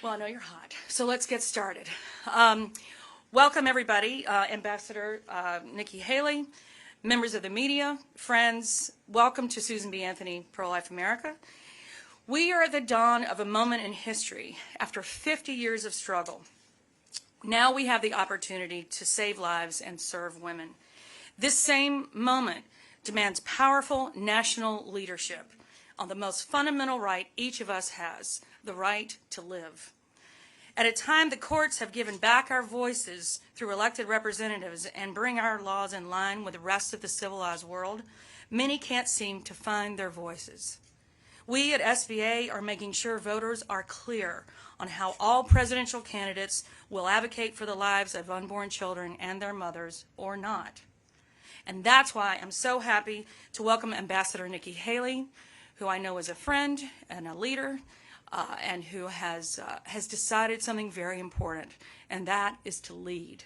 Well, I know you're hot, so let's get started. Welcome, everybody. Ambassador Nikki Haley, members of the media, friends, welcome to Susan B. Anthony, Pro-Life America. We are at the dawn of a moment in history after 50 years of struggle. Now we have the opportunity to save lives and serve women. This same moment demands powerful national leadership on the most fundamental right each of us has, the right to live. At a time the courts have given back our voices through elected representatives and bring our laws in line with the rest of the civilized world, many can't seem to find their voices. We at SBA are making sure voters are clear on how all presidential candidates will advocate for the lives of unborn children and their mothers or not. And that's why I'm so happy to welcome Ambassador Nikki Haley, who I know is a friend and a leader, and who has decided something very important, and that is to lead,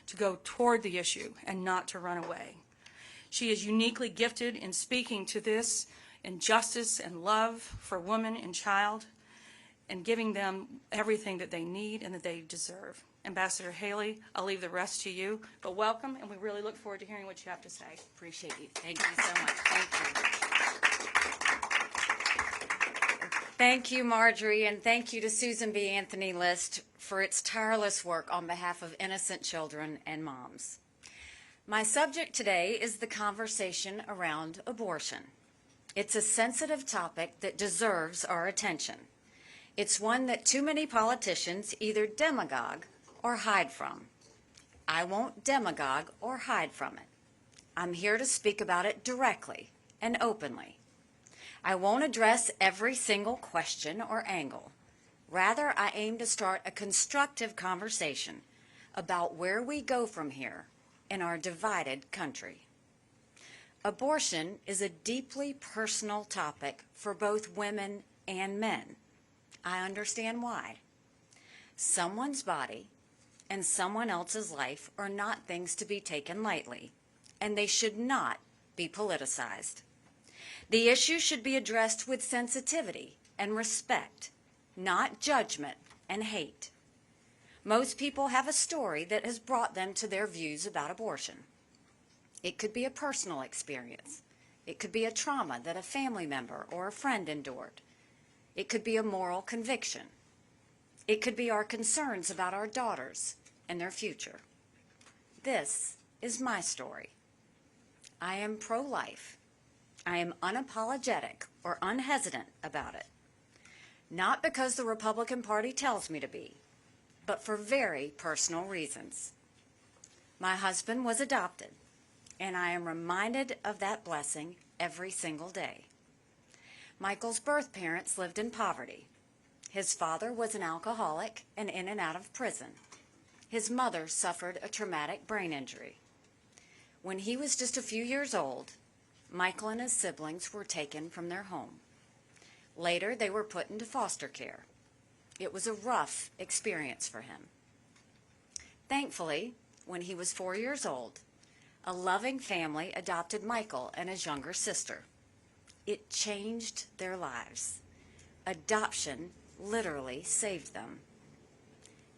to go toward the issue and not to run away. She is uniquely gifted in speaking to this in justice and love for woman and child, and giving them everything that they need and that they deserve. Ambassador Haley, I'll leave the rest to you, but welcome, and we really look forward to hearing what you have to say. Appreciate you. Thank you so much. Thank you. Thank you, Marjorie, and thank you to Susan B. Anthony List for its tireless work on behalf of innocent children and moms. My subject today is the conversation around abortion. It's a sensitive topic that deserves our attention. It's one that too many politicians either demagogue or hide from. I won't demagogue or hide from it. I'm here to speak about it directly and openly. I won't address every single question or angle. Rather, I aim to start a constructive conversation about where we go from here in our divided country. Abortion is a deeply personal topic for both women and men. I understand why. Someone's body and someone else's life are not things to be taken lightly, and they should not be politicized. The issue should be addressed with sensitivity and respect, not judgment and hate. Most people have a story that has brought them to their views about abortion. It could be a personal experience. It could be a trauma that a family member or a friend endured. It could be a moral conviction. It could be our concerns about our daughters and their future. This is my story. I am pro-life. I am unapologetic or unhesitant about it. Not because the Republican Party tells me to be, but for very personal reasons. My husband was adopted, and I am reminded of that blessing every single day. Michael's birth parents lived in poverty. His father was an alcoholic and in and out of prison. His mother suffered a traumatic brain injury. When he was just a few years old, Michael and his siblings were taken from their home. Later, they were put into foster care. It was a rough experience for him. Thankfully, when he was 4 years old, a loving family adopted Michael and his younger sister. It changed their lives. Adoption literally saved them.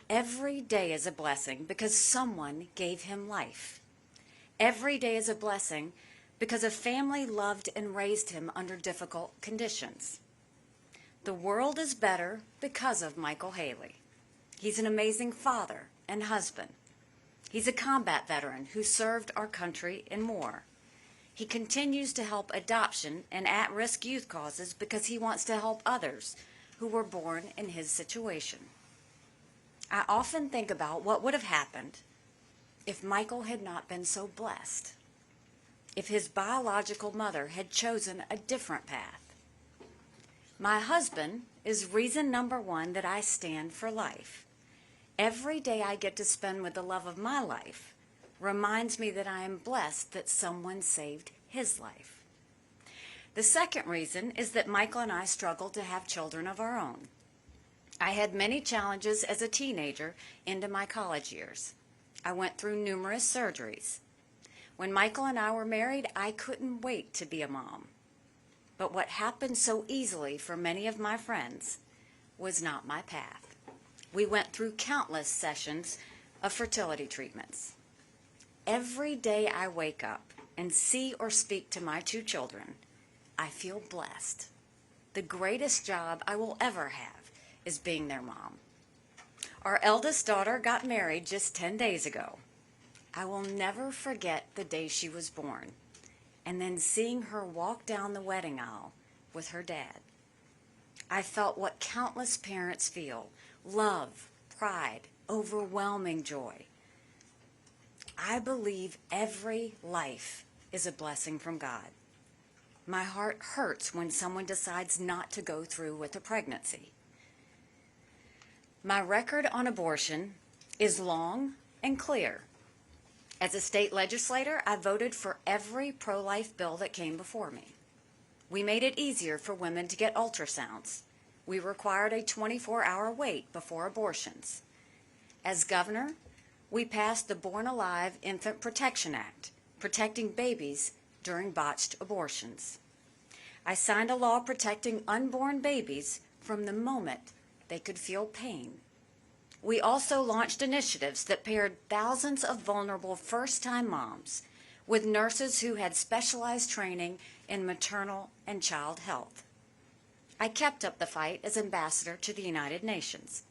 Every day is a blessing because someone gave him life. Every day is a blessing because a family loved and raised him under difficult conditions. The world is better because of Michael Haley. He's an amazing father and husband. He's a combat veteran who served our country in war. He continues to help adoption and at-risk youth causes because he wants to help others who were born in his situation. I often think about what would have happened if Michael had not been so blessed, if his biological mother had chosen a different path. My husband is reason number one that I stand for life. Every day I get to spend with the love of my life reminds me that I am blessed that someone saved his life. The second reason is that Michael and I struggled to have children of our own. I had many challenges as a teenager into my college years. I went through numerous surgeries. When Michael and I were married, I couldn't wait to be a mom. But what happened so easily for many of my friends was not my path. We went through countless sessions of fertility treatments. Every day I wake up and see or speak to my 2 children, I feel blessed. The greatest job I will ever have is being their mom. Our eldest daughter got married just 10 days ago. I will never forget the day she was born, and then seeing her walk down the wedding aisle with her dad. I felt what countless parents feel: love, pride, overwhelming joy. I believe every life is a blessing from God. My heart hurts when someone decides not to go through with a pregnancy. My record on abortion is long and clear. As a state legislator, I voted for every pro-life bill that came before me. We made it easier for women to get ultrasounds. We required a 24-hour wait before abortions. As governor, we passed the Born Alive Infant Protection Act, protecting babies during botched abortions. I signed a law protecting unborn babies from the moment they could feel pain. We also launched initiatives that paired thousands of vulnerable first-time moms with nurses who had specialized training in maternal and child health. I kept up the fight as ambassador to the United Nations,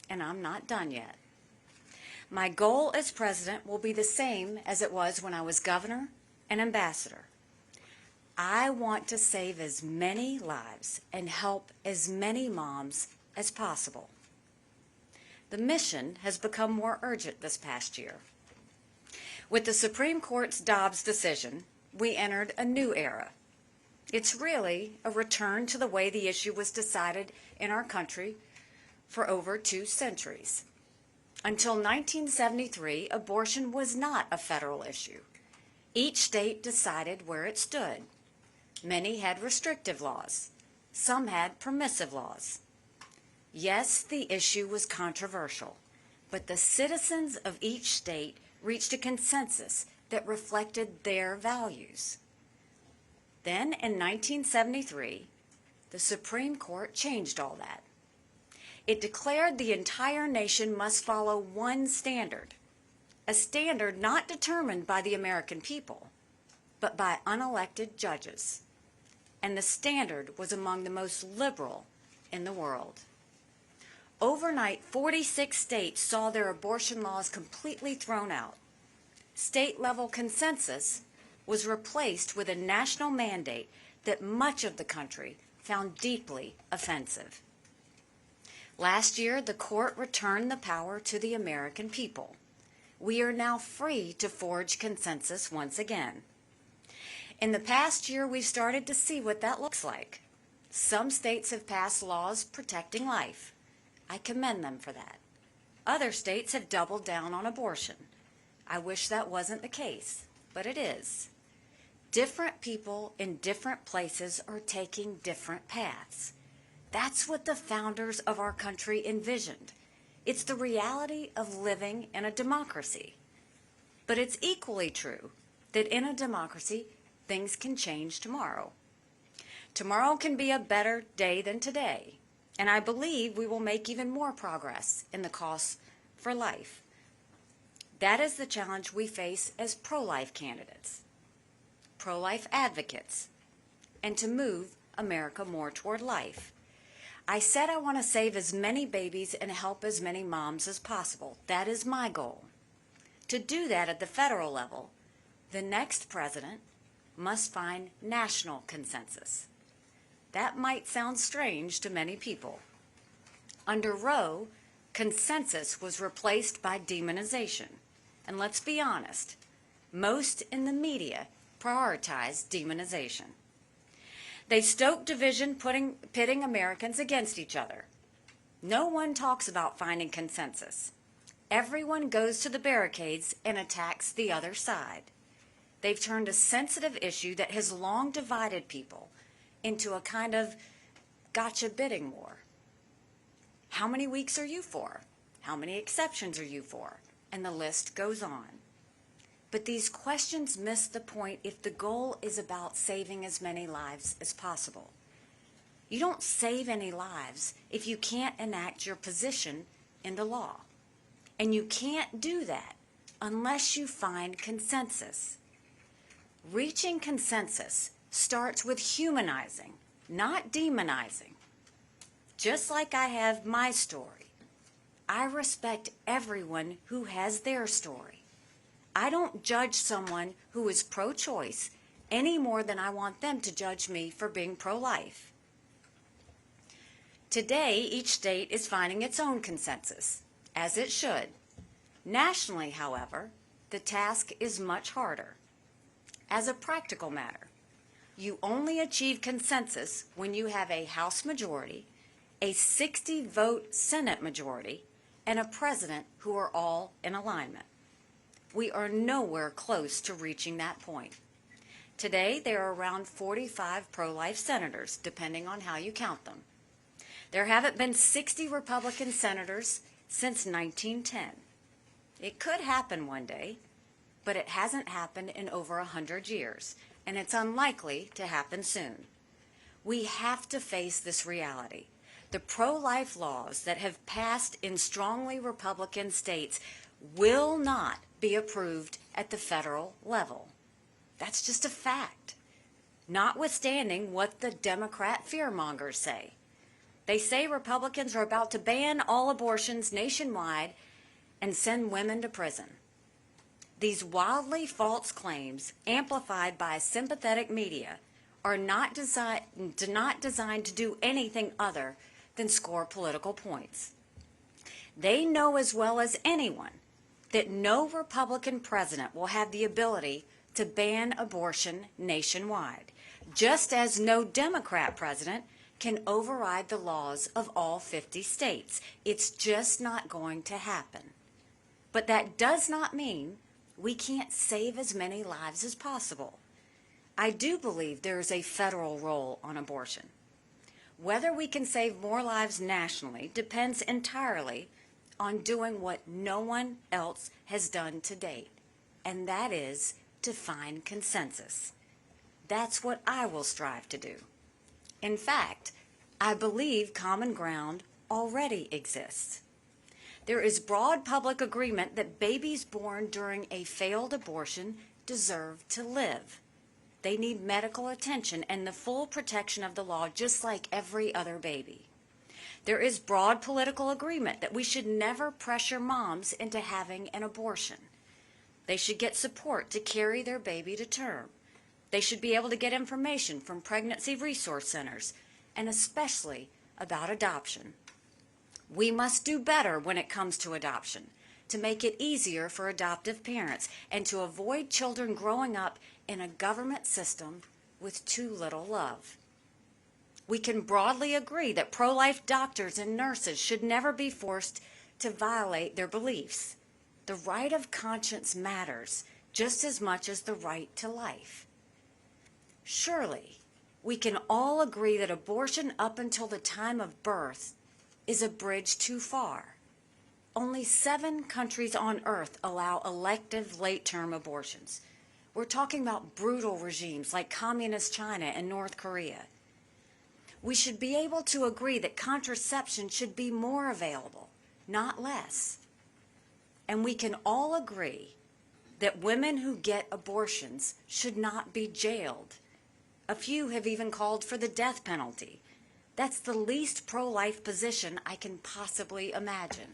and I'm not done yet. My goal as president will be the same as it was when I was governor and ambassador. I want to save as many lives and help as many moms as possible. The mission has become more urgent this past year. With the Supreme Court's Dobbs decision, we entered a new era. It's really a return to the way the issue was decided in our country for over 2 centuries. Until 1973, abortion was not a federal issue. Each state decided where it stood. Many had restrictive laws. Some had permissive laws. Yes, the issue was controversial, but the citizens of each state reached a consensus that reflected their values. Then, in 1973, the Supreme Court changed all that. It declared the entire nation must follow one standard, a standard not determined by the American people, but by unelected judges. And the standard was among the most liberal in the world. Overnight, 46 states saw their abortion laws completely thrown out. State-level consensus was replaced with a national mandate that much of the country found deeply offensive. Last year, the court returned the power to the American people. We are now free to forge consensus once again. In the past year, we've started to see what that looks like. Some states have passed laws protecting life. I commend them for that. Other states have doubled down on abortion. I wish that wasn't the case, but it is. Different people in different places are taking different paths. That's what the founders of our country envisioned. It's the reality of living in a democracy. But it's equally true that in a democracy, things can change tomorrow. Tomorrow can be a better day than today. And I believe we will make even more progress in the cause for life. That is the challenge we face as pro-life candidates, pro-life advocates, and to move America more toward life. I said I want to save as many babies and help as many moms as possible. That is my goal. To do that at the federal level, the next president must find national consensus. That might sound strange to many people. Under Roe, consensus was replaced by demonization. And let's be honest, most in the media prioritize demonization. They stoke division, pitting Americans against each other. No one talks about finding consensus. Everyone goes to the barricades and attacks the other side. They've turned a sensitive issue that has long divided people into a kind of gotcha bidding war. How many weeks are you for? How many exceptions are you for? And the list goes on. But these questions miss the point if the goal is about saving as many lives as possible. You don't save any lives if you can't enact your position into law. And you can't do that unless you find consensus. Reaching consensus starts with humanizing, not demonizing. Just like I have my story, I respect everyone who has their story. I don't judge someone who is pro-choice any more than I want them to judge me for being pro-life. Today, each state is finding its own consensus, as it should. Nationally, however, the task is much harder. As a practical matter, you only achieve consensus when you have a House majority, a 60-vote Senate majority, and a president who are all in alignment. We are nowhere close to reaching that point. Today, there are around 45 pro-life senators, depending on how you count them. There haven't been 60 Republican senators since 1910. It could happen one day, but it hasn't happened in over 100 years, and it's unlikely to happen soon. We have to face this reality. The pro-life laws that have passed in strongly Republican states will not be approved at the federal level. That's just a fact, notwithstanding what the Democrat fearmongers say. They say Republicans are about to ban all abortions nationwide and send women to prison. These wildly false claims, amplified by sympathetic media, are not designed to do anything other than score political points. They know as well as anyone that no Republican president will have the ability to ban abortion nationwide, just as no Democrat president can override the laws of all 50 states. It's just not going to happen. But that does not mean we can't save as many lives as possible. I do believe there is a federal role on abortion. Whether we can save more lives nationally depends entirely on doing what no one else has done to date, and that is to find consensus. That's what I will strive to do. In fact, I believe common ground already exists. There is broad public agreement that babies born during a failed abortion deserve to live. They need medical attention and the full protection of the law just like every other baby. There is broad political agreement that we should never pressure moms into having an abortion. They should get support to carry their baby to term. They should be able to get information from pregnancy resource centers, and especially about adoption. We must do better when it comes to adoption, to make it easier for adoptive parents and to avoid children growing up in a government system with too little love. We can broadly agree that pro-life doctors and nurses should never be forced to violate their beliefs. The right of conscience matters just as much as the right to life. Surely, we can all agree that abortion up until the time of birth is a bridge too far. Only 7 countries on earth allow elective late-term abortions. We're talking about brutal regimes like Communist China and North Korea. We should be able to agree that contraception should be more available, not less. And we can all agree that women who get abortions should not be jailed. A few have even called for the death penalty. That's the least pro-life position I can possibly imagine.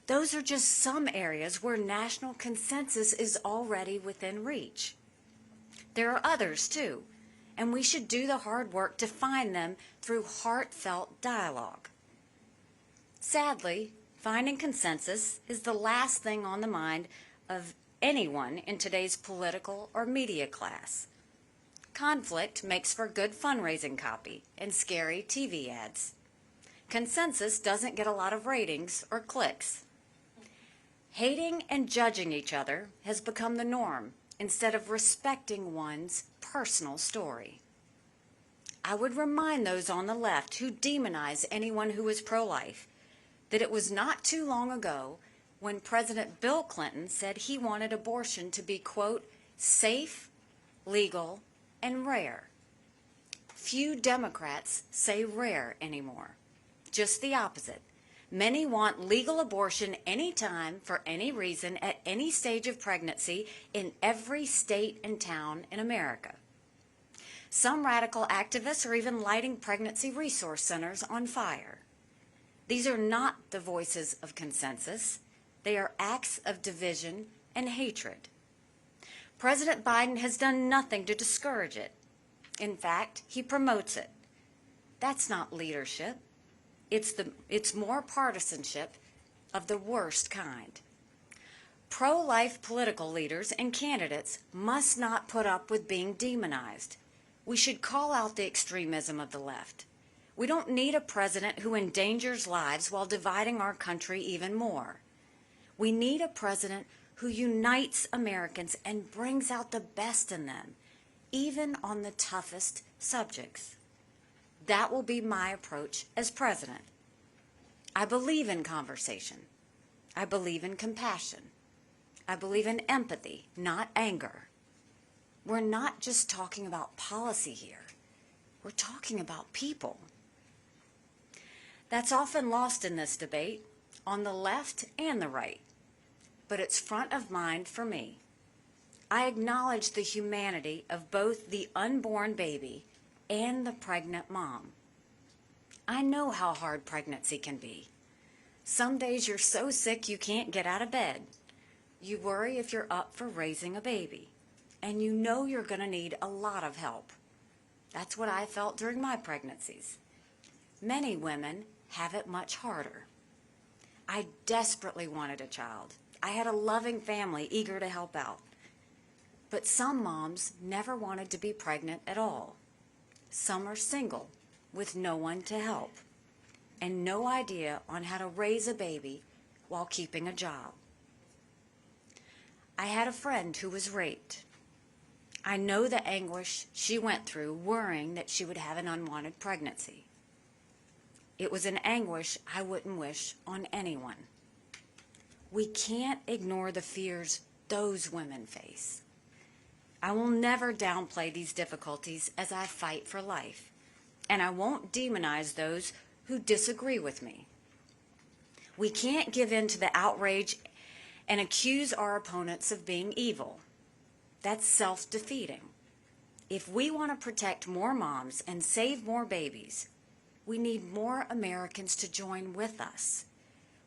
Those are just some areas where national consensus is already within reach. There are others too, and we should do the hard work to find them through heartfelt dialogue. Sadly, finding consensus is the last thing on the mind of anyone in today's political or media class. Conflict makes for good fundraising copy and scary TV ads. Consensus doesn't get a lot of ratings or clicks. Hating and judging each other has become the norm instead of respecting one's personal story. I would remind those on the left who demonize anyone who is pro-life that it was not too long ago when President Bill Clinton said he wanted abortion to be, quote, safe, legal, and rare. Few Democrats say rare anymore. Just the opposite. Many want legal abortion anytime, for any reason, at any stage of pregnancy, in every state and town in America. Some radical activists are even lighting pregnancy resource centers on fire. These are not the voices of consensus. They are acts of division and hatred. President Biden has done nothing to discourage it. In fact, he promotes it. That's not leadership. It's more partisanship of the worst kind. Pro-life political leaders and candidates must not put up with being demonized. We should call out the extremism of the left. We don't need a president who endangers lives while dividing our country even more. We need a president who unites Americans and brings out the best in them, even on the toughest subjects. That will be my approach as president. I believe in conversation. I believe in compassion. I believe in empathy, not anger. We're not just talking about policy here. We're talking about people. That's often lost in this debate, on the left and the right, but it's front of mind for me. I acknowledge the humanity of both the unborn baby and the pregnant mom. I know how hard pregnancy can be. Some days you're so sick you can't get out of bed. You worry if you're up for raising a baby, and you know you're going to need a lot of help. That's what I felt during my pregnancies. Many women have it much harder. I desperately wanted a child. I had a loving family eager to help out. But some moms never wanted to be pregnant at all. Some are single with no one to help and no idea on how to raise a baby while keeping a job. I had a friend who was raped. I know the anguish she went through worrying that she would have an unwanted pregnancy. It was an anguish I wouldn't wish on anyone. We can't ignore the fears those women face. I will never downplay these difficulties as I fight for life, and I won't demonize those who disagree with me. We can't give in to the outrage and accuse our opponents of being evil. That's self-defeating. If we want to protect more moms and save more babies, we need more Americans to join with us.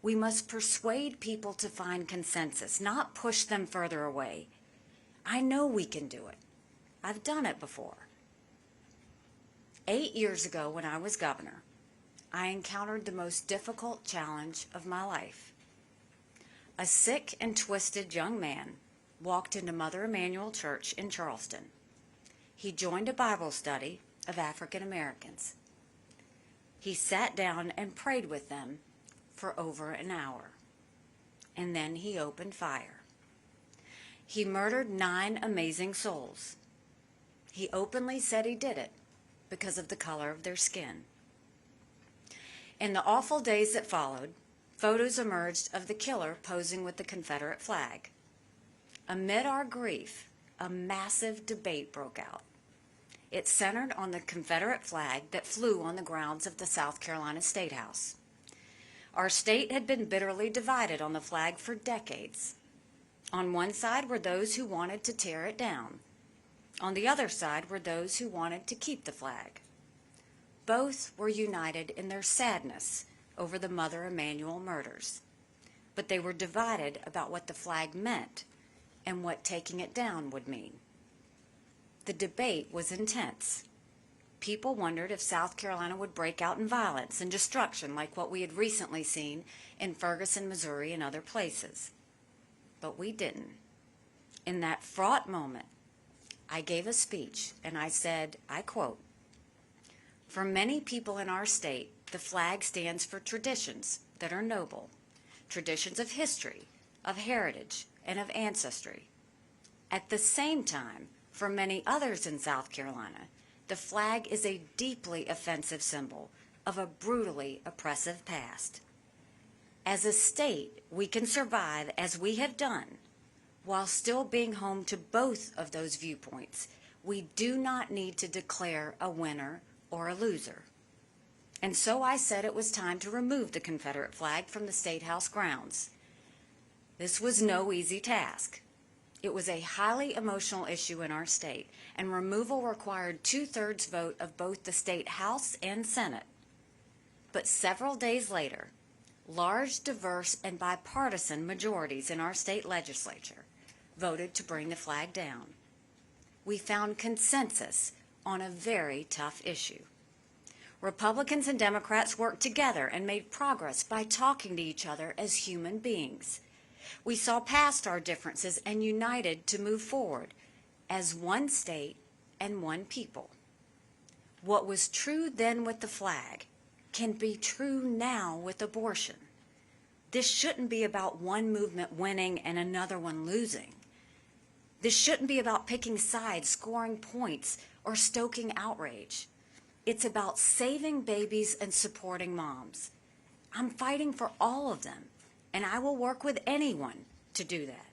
We must persuade people to find consensus, not push them further away. I know we can do it. I've done it before. 8 years ago, when I was governor, I encountered the most difficult challenge of my life. A sick and twisted young man walked into Mother Emanuel Church in Charleston. He joined a Bible study of African Americans. He sat down and prayed with them for over an hour, and then he opened fire. He murdered 9 amazing souls. He openly said he did it because of the color of their skin. In the awful days that followed, photos emerged of the killer posing with the Confederate flag. Amid our grief, a massive debate broke out. It centered on the Confederate flag that flew on the grounds of the South Carolina State House. Our state had been bitterly divided on the flag for decades. On one side were those who wanted to tear it down. On the other side were those who wanted to keep the flag. Both were united in their sadness over the Mother Emanuel murders, but they were divided about what the flag meant and what taking it down would mean. The debate was intense. People wondered if South Carolina would break out in violence and destruction like what we had recently seen in Ferguson, Missouri, and other places. But we didn't. In that fraught moment, I gave a speech and I said, I quote, "For many people in our state, the flag stands for traditions that are noble, traditions of history, of heritage, and of ancestry. At the same time, for many others in South Carolina, the flag is a deeply offensive symbol of a brutally oppressive past. As a state, we can survive as we have done while still being home to both of those viewpoints. We do not need to declare a winner or a loser." And so I said it was time to remove the Confederate flag from the State House grounds. This was no easy task. It was a highly emotional issue in our state, and removal required 2/3 vote of both the State House and Senate. But several days later, large, diverse, and bipartisan majorities in our state legislature voted to bring the flag down. We found consensus on a very tough issue. Republicans and Democrats worked together and made progress by talking to each other as human beings. We saw past our differences and united to move forward as one state and one people. What was true then with the flag can be true now with abortion. This shouldn't be about one movement winning and another one losing. This shouldn't be about picking sides, scoring points, or stoking outrage. It's about saving babies and supporting moms. I'm fighting for all of them, and I will work with anyone to do that.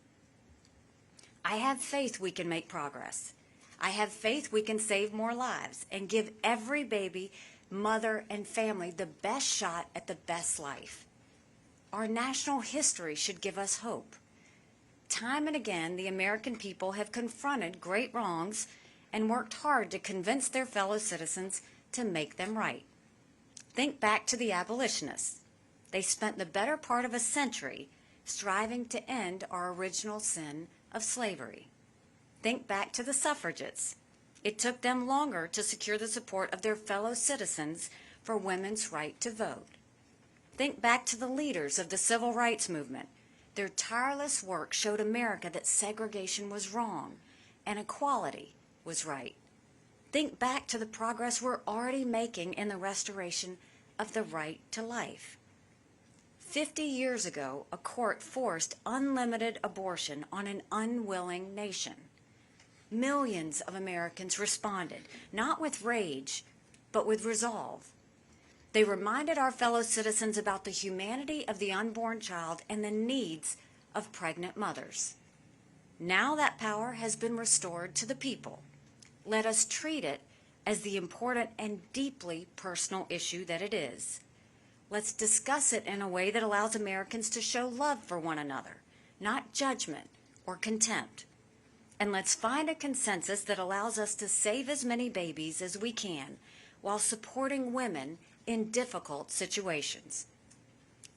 I have faith we can make progress. I have faith we can save more lives and give every baby, mother, and family the best shot at the best life. Our national history should give us hope. Time and again, the American people have confronted great wrongs and worked hard to convince their fellow citizens to make them right. Think back to the abolitionists. They spent the better part of a century striving to end our original sin of slavery. Think back to the suffragettes. It took them longer to secure the support of their fellow citizens for women's right to vote. Think back to the leaders of the civil rights movement. Their tireless work showed America that segregation was wrong and equality was right. Think back to the progress we're already making in the restoration of the right to life. 50 years ago, a court forced unlimited abortion on an unwilling nation. Millions of Americans responded, not with rage, but with resolve. They reminded our fellow citizens about the humanity of the unborn child and the needs of pregnant mothers. Now that power has been restored to the people. Let us treat it as the important and deeply personal issue that it is. Let's discuss it in a way that allows Americans to show love for one another, not judgment or contempt. And let's find a consensus that allows us to save as many babies as we can while supporting women in difficult situations.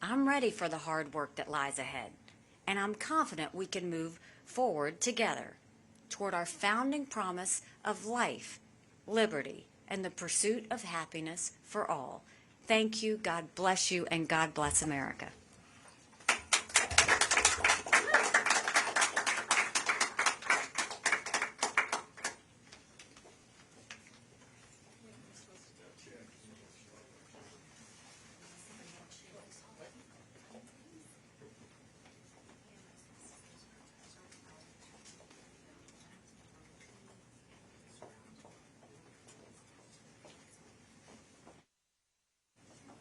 I'm ready for the hard work that lies ahead, and I'm confident we can move forward together toward our founding promise of life, liberty, and the pursuit of happiness for all. Thank you, God bless you, and God bless America.